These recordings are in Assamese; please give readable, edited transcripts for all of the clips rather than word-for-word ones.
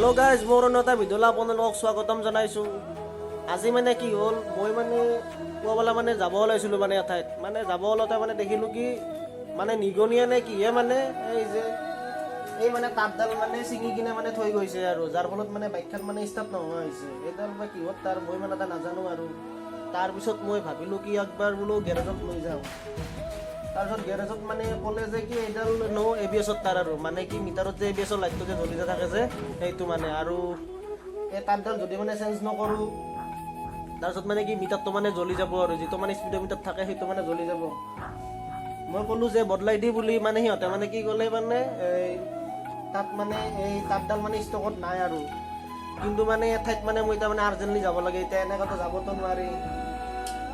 হেল্ল' গাইজ, মোৰ এটা ভিডিঅ'লৈ আপোনালোকক স্বাগতম জনাইছোঁ। আজি মানে কি হ'ল, মই মানে পুৱাবেলা মানে যাব ওলাইছিলোঁ মানে এঠাইত, মানে যাব ওলাওঁতে মানে দেখিলোঁ কি মানে নিগনিয়ে নে কিহে মানে এই মানে তাঁতডাল মানে ছিঙি কিনে মানে থৈ গৈছে আৰু যাৰ ফলত মানে বাইকখন মানে ষ্টাৰ্ট নোহোৱা হৈছে। এইডাল বা কিহত তাৰ মই মানে এটা নাজানো আৰু তাৰপিছত মই ভাবিলোঁ কি একবাৰ বোলো গেৰেজত লৈ যাওঁ। তাৰপিছত গেৰেজত মানে ক'লে যে কি এইডাল ABS-ত তাৰ আৰু মানে কি মিটাৰত যে ABS-ৰ লাইটটো যে জ্বলি থাকে যে সেইটো মানে আৰু এই তাঁতডাল যদি মানে চেঞ্জ নকৰোঁ তাৰপিছত মানে কি মিটাৰটো মানে জ্বলি যাব আৰু যিটো মানে স্পীডোমিটাৰ থাকে সেইটো মানে জ্বলি যাব। মই ক'লোঁ যে বদলাই দি বুলি, মানে সিহঁতে মানে কি ক'লে মানে তাত মানে এই তাঁতডাল মানে ষ্টকত নাই আৰু কিন্তু মানে এঠাইত মানে মই এতিয়া মানে আৰ্জেণ্টলি যাব লাগে। এতিয়া এনেকৈতো যাবতো নোৱাৰি।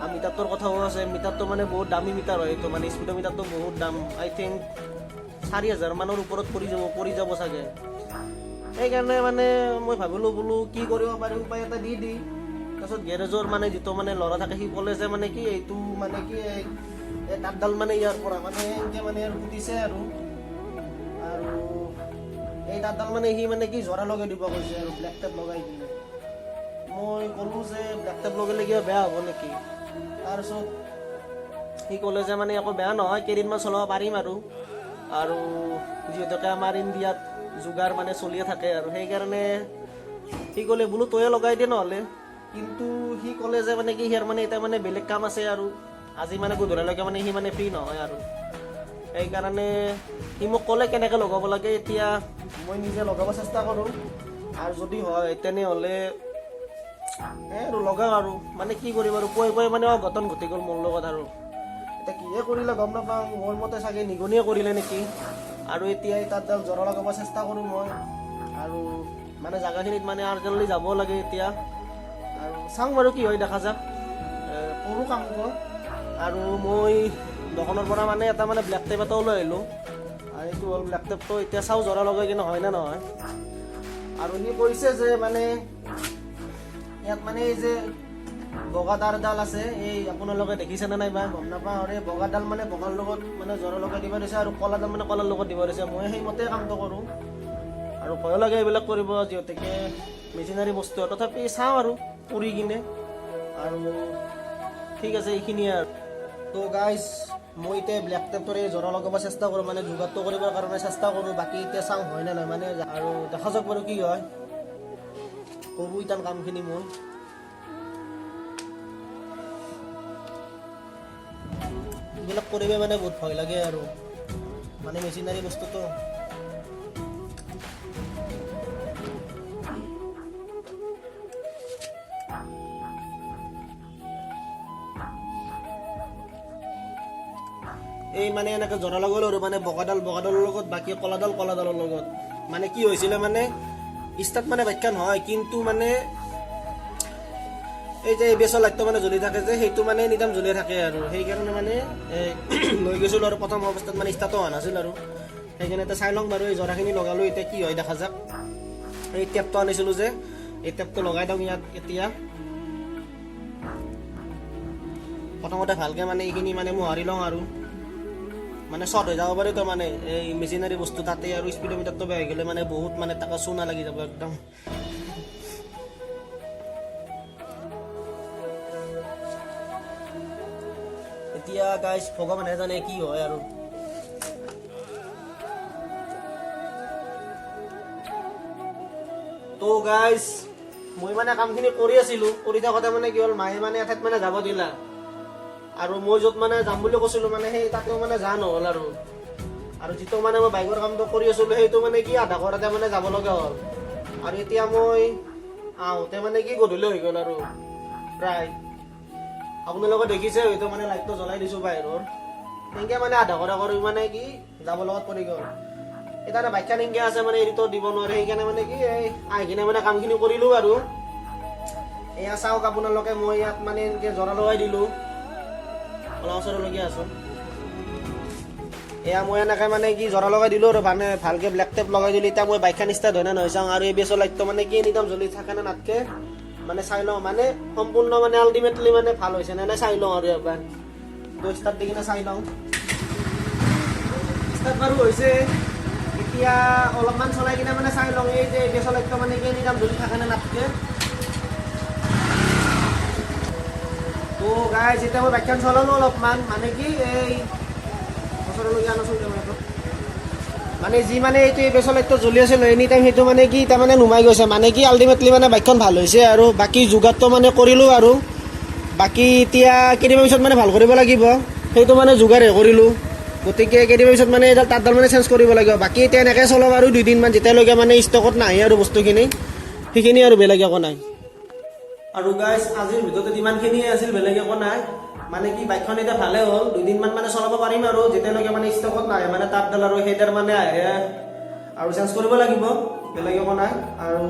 আৰু মিটাৰটোৰ কথাও আছে, মিটাৰটো মানে বহুত দামী মিটাৰ হয় এইটো, মানে স্পীডোমিটাৰটো বহুত দাম। আই থিংক 4,000 মানৰ ওপৰত পৰি যাব চাগে। সেইকাৰণে মানে মই ভাবিলোঁ বোলো কি কৰিব পাৰি উপায় এটা দি তাৰপিছত গেৰেজৰ মানে যিটো মানে ল'ৰা থাকে সি ক'লে যে মানে কি এইটো মানে কি এই তাঁতডাল মানে ইয়াৰ পৰা মানে এনেকৈ মানে ফুটিছে আৰু এই তাঁতডাল মানে সি মানে কি জোৰা লগাই দিব কৈছে আৰু ব্লেক টেপ লগাই কিনে। মই ক'লোঁ যে ব্লেক টেপ লগালে কিবা বেয়া হ'ব নেকি? তাৰপিছত সি ক'লে যে মানে একো বেয়া নহয়, কেইদিনমান চলাব পাৰিম আৰু যিহেতুকে আমাৰ ইণ্ডিয়াত যোগাৰ মানে চলিয়ে থাকে আৰু সেইকাৰণে সি ক'লে বোলো তয়ে লগাই দিয়ে নহ'লে। কিন্তু সি ক'লে যে মানে কি সিয়াৰ মানে এতিয়া মানে বেলেগ কাম আছে আৰু আজি মানে গধূলিলৈকে মানে সি মানে ফ্ৰী নহয় আৰু সেইকাৰণে সি মোক ক'লে কেনেকৈ লগাব লাগে। এতিয়া মই নিজে লগাব চেষ্টা কৰোঁ আৰু যদি হয় তেনেহ'লে আৰু লগাওঁ আৰু মানে কি কৰিম আৰু পুৱাই মানে অঘটন ঘটি গ'ল মোৰ লগত আৰু এতিয়া কিহে কৰিলে গম নাপাওঁ। মোৰ মতে চাগে নিগনিয়ে কৰিলে নেকি। আৰু এতিয়া তাঁতডাল জোৰা লগাব চেষ্টা কৰোঁ মই আৰু মানে জেগাখিনিত মানে আৰ্জেণ্টলি যাব লাগে এতিয়া আৰু চাওঁ বাৰু কি হয় দেখা যাক, কৰোঁ কামটো। আৰু মই দোকানৰ পৰা মানে এটা মানে ব্লেক টেপ এটা লৈ আহিলোঁ আৰু এইটো হ'ল ব্লেক টেপটো। এতিয়া চাওঁ জোৰা লগাই কিনে হয় নে নহয়। আৰু সি কৈছে যে মানে ইয়াত মানে এই যে বগা তাঁৰডাল আছে, এই আপোনালোকে দেখিছেনে নাই বা গম নাপাওঁ আৰু এই বগাডাল মানে বগাৰ লগত মানে জোৰা লগাই দিব দিছে আৰু কলাডাল মানে কলাৰ লগত দিব দিছে। মই সেইমতে কামটো কৰোঁ আৰু ভয়ো লাগে এইবিলাক কৰিব যিহেতুকে মেচিনাৰী বস্তু। তথাপি চাওঁ আৰু কৰি কিনে আৰু ঠিক আছে এইখিনিয়ে আৰু। তো গাইজ মই এতিয়া ব্লেক টেপটোৰে জোৰা লগাব চেষ্টা কৰোঁ, মানে যোগাৰটো কৰিবৰ কাৰণে চেষ্টা কৰোঁ। বাকী এতিয়া চাওঁ হয় নে নহয় মানে আৰু দেখা যাওক বাৰু কি হয়। কৰোঁ এতিয়া কামখিনি মই। এইবিলাক কৰিলে মানে বহুত ভয় লাগে আৰু মানে মেচিনাৰী বস্তুটো। এই মানে এনেকৈ জোৰা লগালোঁ আৰু মানে বগাডালৰ লগত বাকী কলাডালৰ লগত মানে কি হৈছিলে মানে ষ্টাৰ্ট মানে বাইকখন হয়, কিন্তু মানে এই যে ABS-ৰ লাইটটো মানে জ্বলি থাকে যে সেইটো মানে এনিটাইম জ্বলিয়ে থাকে আৰু সেইকাৰণে মানে লৈ গৈছিলোঁ আৰু প্ৰথম অৱস্থাত মানে ষ্টাৰ্টো হোৱা নাছিল আৰু সেইকাৰণে এতিয়া চাই লওঁ বাৰু। এই জোৰাখিনি লগালোঁ, এতিয়া কি হয় দেখা যাক। এই টেপটো আনিছিলোঁ যে এই টেপটো লগাই দিওঁ ইয়াত। এতিয়া প্ৰথমতে ভালকৈ মানে এইখিনি মানে মোহাৰি লওঁ আৰু মানে শ্বৰ্ট হৈ যাব পাৰে তো মানে এই মেচিনাৰী বস্তু তাতে আৰু স্পীডোমিটাৰটো বেয়া হৈ গ'লে মানে বহুত মানে তাকে চূনা লাগি যাব একদম। এতিয়া গাইজ ভগৱানে জানে কি হয় আৰু। তো গাইজ মই মানে কামখিনি কৰি আছিলোঁ, কৰি থাকোঁতে মানে কি হ'ল মায়ে মানে এঠাইত মানে যাব দিলা আৰু মই য'ত মানে যাম বুলি কৈছিলোঁ মানে সেই তাতেও মানে যোৱা নহ'ল আৰু যিটো মানে মই বাইকৰ কামটো কৰি আছিলোঁ সেইটো মানে কি আধা কৰাতে মানে যাব লগা হ'ল। আৰু এতিয়া মই আহোঁতে মানে কি গধূলি হৈ গ'ল আৰু প্ৰায় আপোনালোকে দেখিছে হয়তো মানে লাইটটো জ্বলাই দিছোঁ বাহিৰৰ। সেনেকৈ মানে আধা কৰা কৰি মানে কি যাব লগত পৰি গ'ল। এতিয়া বাইকখন এনেকৈ আছে মানে এৰিতো দিব নোৱাৰে, সেইকাৰণে মানে কি আহি কিনে মানে কামখিনি কৰিলোঁ আৰু এয়া চাওক আপোনালোকে। মই ইয়াত মানে এনেকৈ জোৰা লগাই দিলোঁ, অলপ ওচৰলৈকে আছোঁ। এয়া মই এনেকৈ মানে কি জোৰা লগাই দিলোঁ আৰু মানে ভালকৈ ব্লেক টেপ লগাই দিলোঁ। এতিয়া মই বাইকখন ষ্টাৰ্ট হয় নে নহয় চাওঁ আৰু ABS-ৰ লাইটটো মানে কি এনিটাইম জ্বলি থাকে নে নাথাকে মানে চাই লওঁ, মানে সম্পূৰ্ণ মানে আল্টিমেটলি মানে ভাল হৈছে নে চাই লওঁ আৰু এবাৰ। তো ষ্টাৰ্ট দি কিনে চাই লওঁ। ষ্টাৰ্ট বাৰু হৈছে। এতিয়া অলপমান চলাই কিনে মানে চাই লওঁ এই যে ABS লাইটটো মানে কি নিদাম যদি থাকে নে নাথাকে। তো গাইজ এতিয়া মই বাইকখন চলালো অলপমান মানে কি এই ওচৰলৈকে আনাচোন কেমেৰাটো মানে যি মানে এইটো ABS লাইটটো জ্বলি আছিল এনি টাইম সেইটো মানে কি তাৰমানে নুমাই গৈছে মানে কি আল্টিমেটলি মানে বাইকখন ভাল হৈছে আৰু বাকী যোগাৰটো মানে কৰিলোঁ আৰু বাকী এতিয়া কেইদিনমান পিছত মানে ভাল কৰিব লাগিব সেইটো মানে যোগাৰহে কৰিলোঁ গতিকে কেইদিনমান পিছত মানে এইডাল তাঁৰডাল মানে চেঞ্জ কৰিব লাগিব বাকী এতিয়া এনেকৈ চলাব আৰু 2 দিনমান যেতিয়ালৈকে মানে ষ্টকত নাহে আৰু বস্তুখিনি সেইখিনি আৰু বেলেগ একো নাই আৰু গাইজ আজিৰ ভিডিঅ'টোত ইমানখিনিয়ে আছিল বেলেগ একো নাই মানে কি বাইকখন এতিয়া ভালে হ'ল 2 দিনমান মানে চলাব পাৰিম আৰু যেতিয়ালৈকে মানে ষ্টকত নাহে মানে তাঁৰডাল আৰু সেইডাল মানে আহে আৰু চেঞ্জ কৰিব লাগিব বেলেগ একো নাই আৰু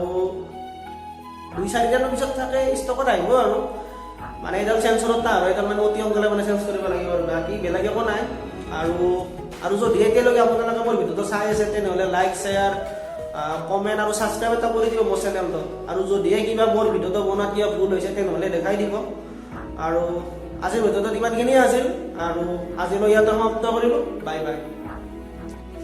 2-4 দিনৰ পিছত থাকে ষ্টকত আহিব আৰু মানে এইডাল চেঞ্চৰত না আৰু এইডাল মানে অতি সোনকালে মানে চেঞ্জ কৰিব লাগিব আৰু বাকী বেলেগ একো নাই আৰু যদি এতিয়ালৈকে আপোনালোকে মোৰ ভিডিঅ'টো চাই আছে তেনেহ'লে লাইক শ্বেয়াৰ কমেণ্ট আৰু ছাবস্ক্ৰাইব এটা কৰি দিব মোৰ চেনেলটোত আৰু যদিহে কিবা মোৰ ভিডিঅ'টো বনোৱাত কিবা ভুল হৈছে তেনেহ'লে দেখাই দিব আৰু আজিৰ ভিডিঅ'টোত ইমানখিনিয়ে আছিল আৰু আজিলৈ ইয়াতে সমাপ্ত কৰিলোঁ বাই বাই